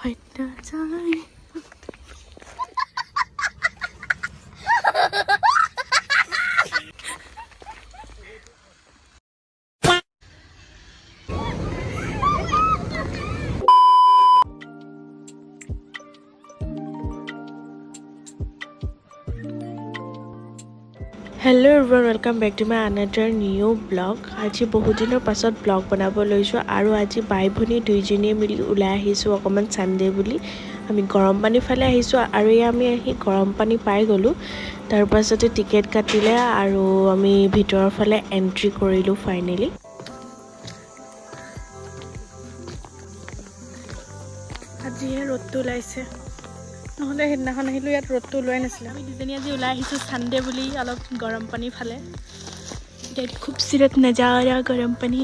ফাইটা যায় Hello everyone, welcome back to my another new vlog. আজি বহুত দিনৰ পাছত vlog বনাব লৈছো আৰু আজি বাই ভনী দুইজনীয়ে মিলি উলাই আহিছো অকমান সানডে বুলি আমি গৰম পানী ফালে আহিছো আৰু আমি আহি গৰম পানী পাই গলো তাৰ পাছতে টিকেট কাটিলে আৰু আমি ভিতৰৰ ফালে এন্ট্ৰি কৰিলো ফাইনালি আজি ৰ'দটো লাইছে নহলে হেদিনাখন আহিলো ইয়াত ৰ'দটো লৈ নাছিল আমি দুজনী আজি উলাই আহিছো সানডে বুলি অলপ গৰম পানী ফালে এটা খুবসুৰত নজাৰা গৰম পানী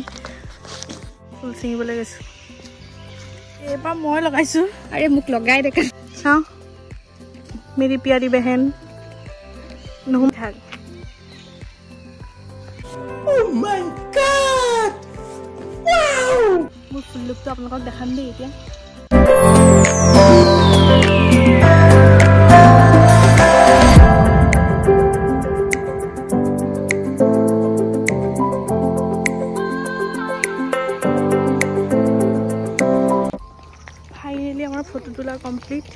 ফুল সিঙিবলৈ গৈছো এবাৰ মই লগাইছো আৰে মুক লগাই দেখা চাও मेरी प्यारी बहन নহম থাক ও মাই গড ওয়াও মোৰ ফুল লুকটো আপোনালোকক দেখাম দেই এতিয়া फोटो তোলা কমপ্লিট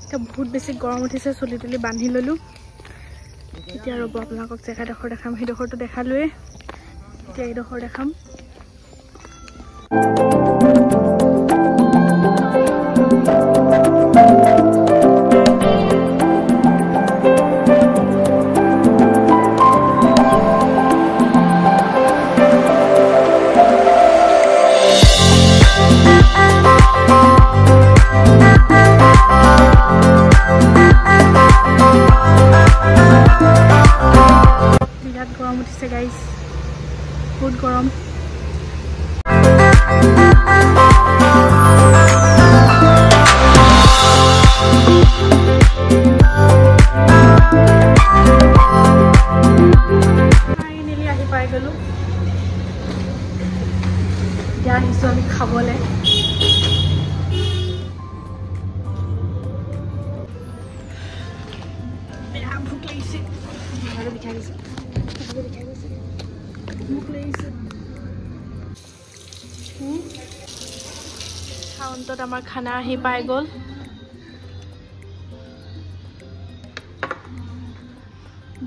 এটা বহুত বেছি গৰম উঠিছে চলি তুলি বান্ধি ললো এতিয়া ৰব আপোনালোকক জেগাডখৰ দেখাম হেডখৰটো দেখালোৱে এতিয়া এইডখৰ দেখাম guys बहुत गरम फाइनली आহি পাই গলো যা হিসো আমি খাবলে বেয়া ভুক লাগিছে আৰু বিখাই গৈছে কাউণ্টত আমাৰ খানা আহি পাই গ'ল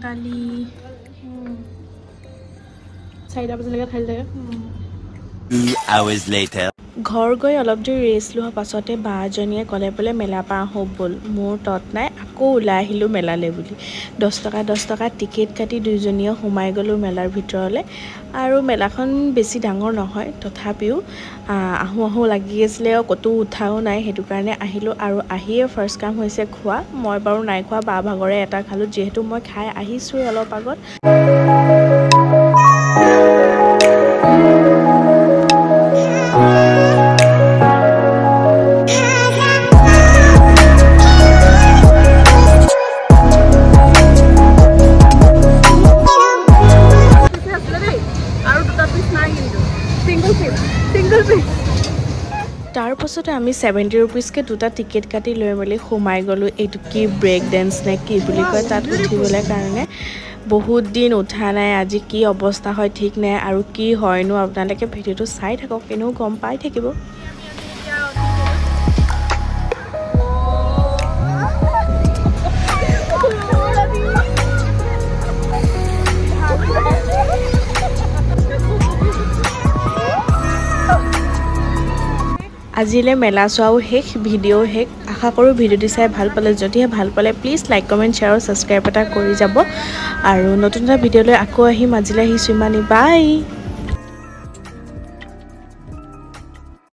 দালি 4টা বজালৈকে খাই যায় 2 hours later ঘৰ গৈ অলপ দেৰি ৰেষ্ট লোৱাৰ পাছতে বাজনীয়ে ক'লে বোলে মেলা পা আহো বল মোৰ তত নাই আকৌ ওলাই আহিলো মেলালে বুলি 10 টকা টিকেট কাটি দুইজনীয়ে সোমাই গলো মেলাৰ ভিতৰলে আৰু মেলাখন বেছি ডাঙৰ নহয় তথাপিও আহো লাগি আছিল কতো উঠাও নাই হেতু কাৰণে আহিলো আৰু আহিয়ে ফাৰ্স্ট কাম হৈছে খোৱা মই বাৰু নাই খোৱা বা ভাগৰে এটা খালো যেহেতু মই খাই আহিছো অলপ আগত তাৰ পাছতে আমি 70 रुपीसকে দুটা টিকেট কাটি লৈ মেলি সোমাই গলো এইটো কি ব্ৰেক ডান্স নে কি বুলি কয় তাত উঠিবলৈ কাৰণে বহুত দিন উঠা নাই আজি কি অৱস্থা হয় ঠিক নাই আৰু কি হয়নো আপোনালোকে ভিডিওটো চাই থাকক এনেও গম পাই থাকিব আজিলে মেলা চোৱাও শেষ ভিডিও শেষ আশা কৰো ভিডিওটি চাই ভাল পালে যদিহে ভাল পালে প্লিজ লাইক কমেন্ট শেয়াৰ আৰু সাবস্ক্ৰাইব এটা কৰি যাব আৰু নতুন এটা ভিডিওলৈ আকৌ আহিম আজিলে আহিছো ইমানেই বাই